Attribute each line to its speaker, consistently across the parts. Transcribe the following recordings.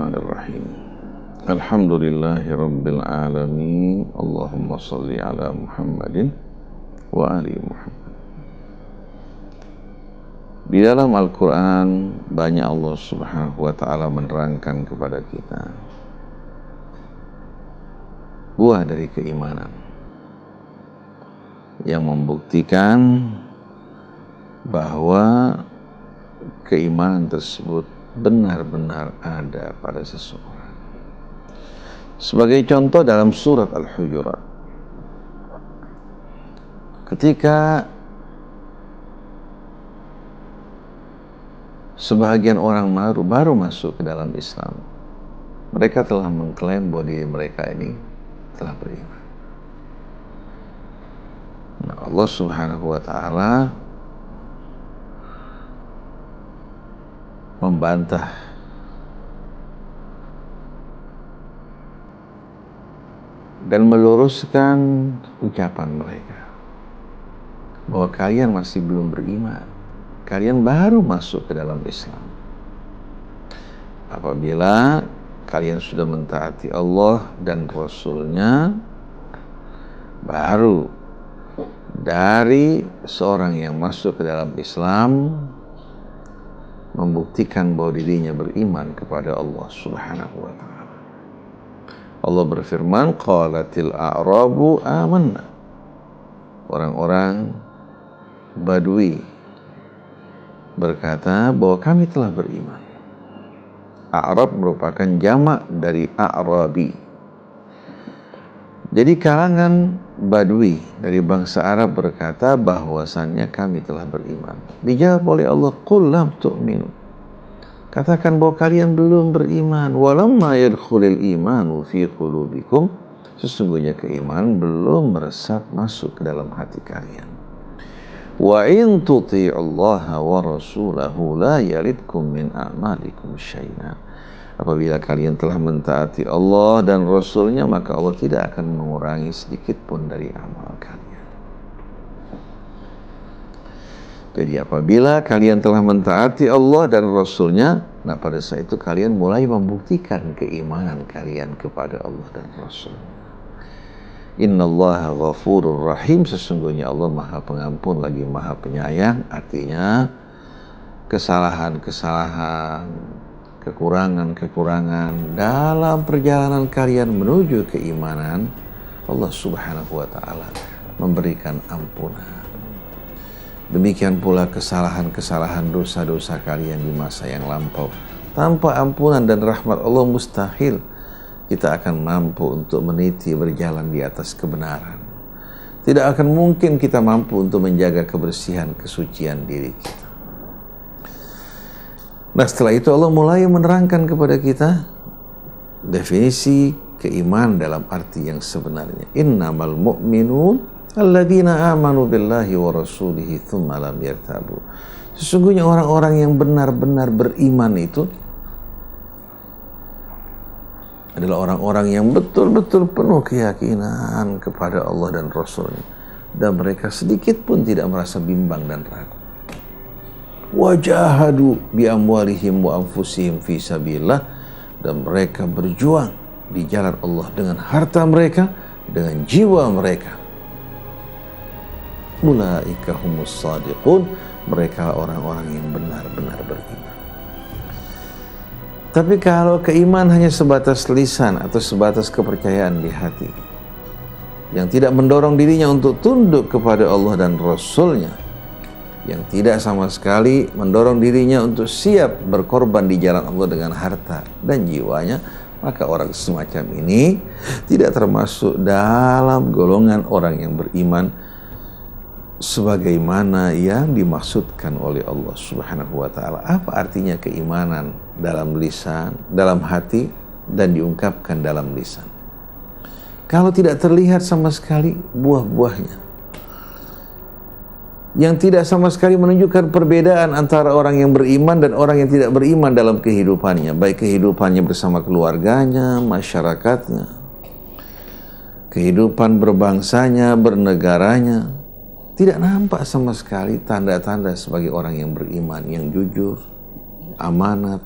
Speaker 1: Bismillahirrahmanirrahim. Alhamdulillahi Rabbil Alamin. Allahumma salli ala Muhammadin wa ali Muhammad. Di dalam Al-Quran banyak Allah subhanahu wa ta'ala menerangkan kepada kita buah dari keimanan yang membuktikan bahwa keimanan tersebut benar-benar ada pada seseorang. Sebagai contoh dalam surat Al-Hujurat, ketika sebahagian orang baru masuk ke dalam Islam, mereka telah mengklaim bahwa diri mereka ini telah beriman. Nah, Allah subhanahu wa ta'ala membantah dan meluruskan ucapan mereka bahwa kalian masih belum beriman, kalian baru masuk ke dalam Islam. Apabila kalian sudah mentaati Allah dan Rasul-Nya, baru dari seorang yang masuk ke dalam Islam membuktikan bahwa dirinya beriman kepada Allah subhanahu wa ta'ala. Allah berfirman, qalatil a'rabu amanna. Orang-orang Badui berkata bahwa kami telah beriman. A'rab merupakan jamak dari a'rabi. Jadi kalangan Badui dari bangsa Arab berkata bahwasannya kami telah beriman. Dijawab oleh Allah, qul lam tu'minu. Katakan bahwa kalian belum beriman. Walamma yadkhulul imanu fi qulubikum. Sesungguhnya keimanan belum meresap masuk ke dalam hati kalian. Wa in tuti'ullaha wa rasulahu la yalidkum min a'malikum syai'an. Apabila kalian telah mentaati Allah dan Rasul-Nya, maka Allah tidak akan mengurangi sedikit pun dari amal kalian. Jadi apabila kalian telah mentaati Allah dan Rasul-Nya, nah pada saat itu kalian mulai membuktikan keimanan kalian kepada Allah dan Rasul-Nya. Innallaha ghafurur rahim. Sesungguhnya Allah maha pengampun lagi maha penyayang. Artinya kesalahan-kesalahan, kekurangan-kekurangan dalam perjalanan kalian menuju keimanan, Allah subhanahu wa ta'ala memberikan ampunan. Demikian pula kesalahan-kesalahan dosa-dosa kalian di masa yang lampau. Tanpa ampunan dan rahmat Allah mustahil kita akan mampu untuk meniti berjalan di atas kebenaran. Tidak akan mungkin kita mampu untuk menjaga kebersihan, kesucian diri kita. Nah, setelah itu Allah mulai menerangkan kepada kita definisi keimanan dalam arti yang sebenarnya. Innamal mu'minun alladzina amanu billahi wa rasulihi tsumma lam yartabu. Sesungguhnya orang-orang yang benar-benar beriman itu adalah orang-orang yang betul-betul penuh keyakinan kepada Allah dan Rasul-Nya, dan mereka sedikit pun tidak merasa bimbang dan ragu. Wajahadu bi amwalihim wa anfusihim fi sabilillah, dan mereka berjuang di jalan Allah dengan harta mereka, dengan jiwa mereka. Ulaika humus shadiqun, mereka orang-orang yang benar-benar beriman. Tapi kalau keimanan hanya sebatas lisan atau sebatas kepercayaan di hati, yang tidak mendorong dirinya untuk tunduk kepada Allah dan Rasul-Nya, yang tidak sama sekali mendorong dirinya untuk siap berkorban di jalan Allah dengan harta dan jiwanya, maka orang semacam ini tidak termasuk dalam golongan orang yang beriman sebagaimana yang dimaksudkan oleh Allah subhanahu wa ta'ala. Apa artinya keimanan dalam lisan, dalam hati, dan diungkapkan dalam lisan? Kalau tidak terlihat sama sekali buah-buahnya, yang tidak sama sekali menunjukkan perbedaan antara orang yang beriman dan orang yang tidak beriman dalam kehidupannya, baik kehidupannya bersama keluarganya, masyarakatnya, kehidupan berbangsanya, bernegaranya, tidak nampak sama sekali tanda-tanda sebagai orang yang beriman, yang jujur, amanat,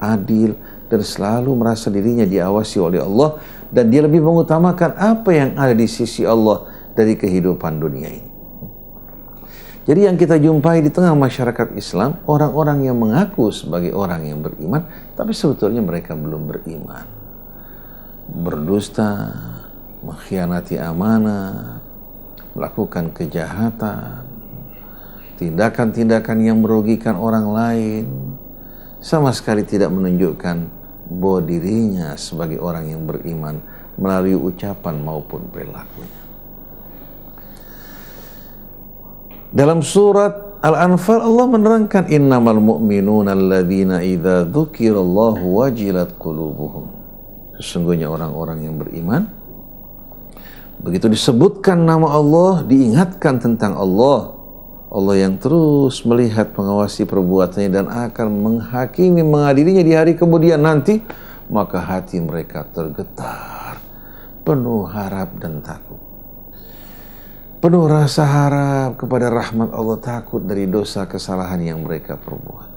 Speaker 1: adil, dan selalu merasa dirinya diawasi oleh Allah, dan dia lebih mengutamakan apa yang ada di sisi Allah dari kehidupan dunia ini. Jadi yang kita jumpai di tengah masyarakat Islam, orang-orang yang mengaku sebagai orang yang beriman, tapi sebetulnya mereka belum beriman. Berdusta, mengkhianati amanah, melakukan kejahatan, tindakan-tindakan yang merugikan orang lain, sama sekali tidak menunjukkan bahwa dirinya sebagai orang yang beriman melalui ucapan maupun perilakunya. Dalam surat Al-Anfal Allah menerangkan innamal mu'minuna alladzina idza dzukirallahu wajilat qulubuhum. Sesungguhnya orang-orang yang beriman, begitu disebutkan nama Allah, diingatkan tentang Allah, Allah yang terus melihat, mengawasi perbuatannya dan akan menghakimi, mengadilinya di hari kemudian nanti, maka hati mereka tergetar, penuh harap dan takut. Penuh rasa harap kepada rahmat Allah, takut dari dosa kesalahan yang mereka perbuat.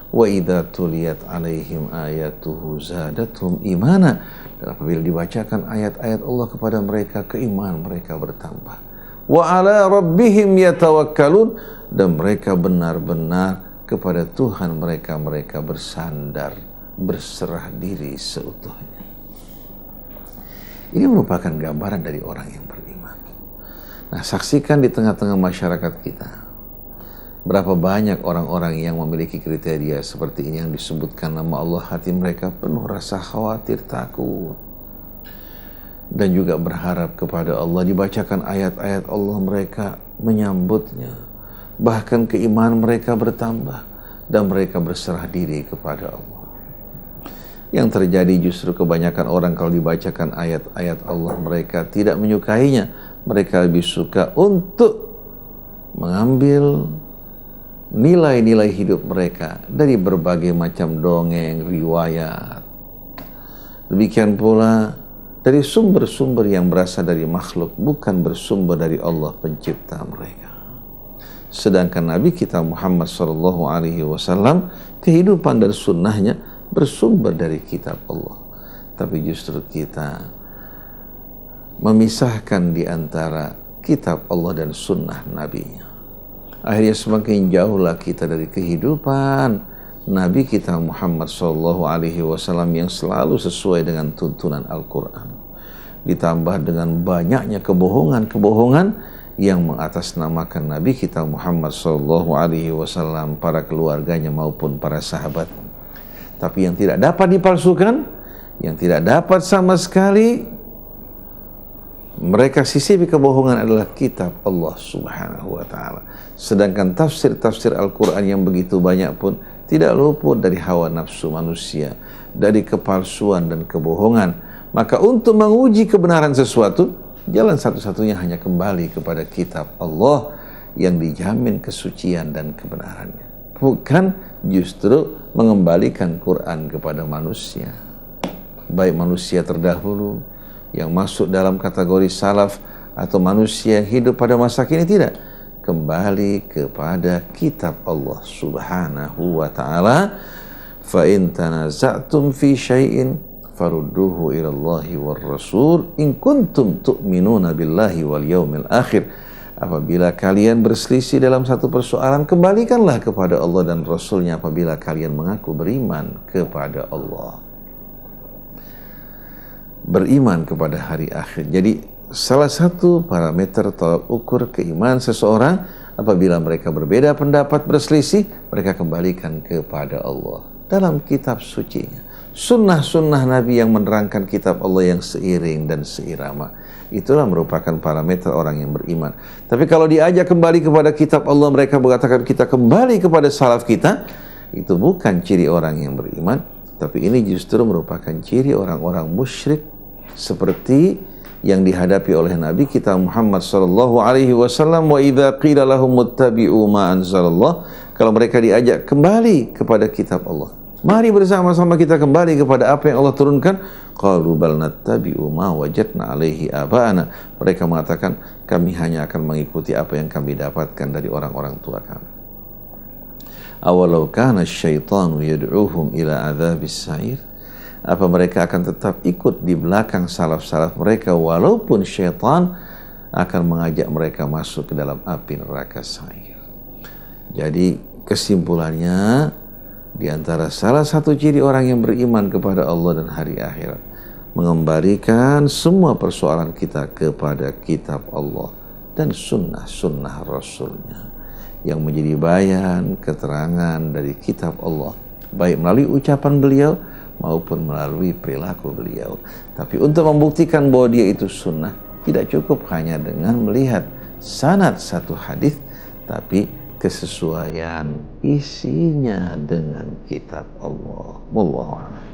Speaker 1: Wa idza tuliyat alaihim ayatuhu zadatuhum imana. Dan apabila dibacakan ayat-ayat Allah kepada mereka, keimanan mereka bertambah. Wa ala rabbihim yatawakkalun, dan mereka benar-benar kepada Tuhan mereka bersandar, berserah diri seutuhnya. Ini merupakan gambaran dari orang yang beriman. Nah, saksikan di tengah-tengah masyarakat kita, berapa banyak orang-orang yang memiliki kriteria seperti ini, yang disebutkan nama Allah, hati mereka penuh rasa khawatir, takut, dan juga berharap kepada Allah. Dibacakan ayat-ayat Allah, mereka menyambutnya, bahkan keimanan mereka bertambah, dan mereka berserah diri kepada Allah. Yang terjadi justru kebanyakan orang kalau dibacakan ayat-ayat Allah, mereka tidak menyukainya. Mereka lebih suka untuk mengambil nilai-nilai hidup mereka dari berbagai macam dongeng, riwayat. Demikian pula dari sumber-sumber yang berasal dari makhluk, bukan bersumber dari Allah pencipta mereka. Sedangkan Nabi kita Muhammad SAW, kehidupan dan sunnahnya bersumber dari kitab Allah. Tapi justru kita memisahkan di antara kitab Allah dan sunnah Nabi-Nya. Akhirnya semakin jauhlah kita dari kehidupan Nabi kita Muhammad SAW yang selalu sesuai dengan tuntunan Al-Quran. Ditambah dengan banyaknya kebohongan-kebohongan yang mengatasnamakan Nabi kita Muhammad SAW, para keluarganya maupun para sahabat. Tapi yang tidak dapat dipalsukan, yang tidak dapat sama sekali mereka sisipi kebohongan adalah kitab Allah Subhanahu wa ta'ala. Sedangkan tafsir-tafsir Al-Quran yang begitu banyak pun tidak luput dari hawa nafsu manusia, dari kepalsuan dan kebohongan. Maka untuk menguji kebenaran sesuatu, jalan satu-satunya hanya kembali kepada kitab Allah yang dijamin kesucian dan kebenarannya. Bukan justru mengembalikan Quran kepada manusia, baik manusia terdahulu yang masuk dalam kategori salaf atau manusia yang hidup pada masa kini, tidak. Kembali kepada kitab Allah Subhanahu wa ta'ala. Fa in tanaza'tum fi syai'in farudduhu ila Allahi war Rasul in kuntum tu'minuna billahi wal yaumil akhir. Apabila kalian berselisih dalam satu persoalan, kembalikanlah kepada Allah dan Rasulnya apabila kalian mengaku beriman kepada Allah, beriman kepada hari akhir. Jadi salah satu parameter tolak ukur keimanan seseorang, apabila mereka berbeda pendapat, berselisih, mereka kembalikan kepada Allah dalam kitab sucinya, sunnah-sunnah Nabi yang menerangkan kitab Allah yang seiring dan seirama. Itulah merupakan parameter orang yang beriman. Tapi kalau diajak kembali kepada kitab Allah, mereka mengatakan kita kembali kepada salaf kita, itu bukan ciri orang yang beriman. Tapi ini justru merupakan ciri orang-orang musyrik seperti yang dihadapi oleh Nabi kita Muhammad SAW. Wa idza qila lahum muttabi'u ma anzalallah, kalau mereka diajak kembali kepada kitab Allah, mari bersama-sama kita kembali kepada apa yang Allah turunkan, qalu bal nattabi'u ma wajadna alaihi aba'ana, mereka mengatakan kami hanya akan mengikuti apa yang kami dapatkan dari orang-orang tua kami. Awalau kana syaitanu yad'uhum ila adzabis sa'ir, Apa mereka akan tetap ikut di belakang salaf-salaf mereka walaupun syaitan akan mengajak mereka masuk ke dalam api neraka sa'ir. Jadi kesimpulannya, di antara salah satu ciri orang yang beriman kepada Allah dan hari akhirat, mengembalikan semua persoalan kita kepada kitab Allah dan sunnah-sunnah Rasulnya yang menjadi bayan keterangan dari kitab Allah, baik melalui ucapan beliau maupun melalui perilaku beliau. Tapi untuk membuktikan bahwa dia itu sunnah, tidak cukup hanya dengan melihat sanad satu hadis, tapi kesesuaian isinya dengan kitab Allah. Wallahu a'lam.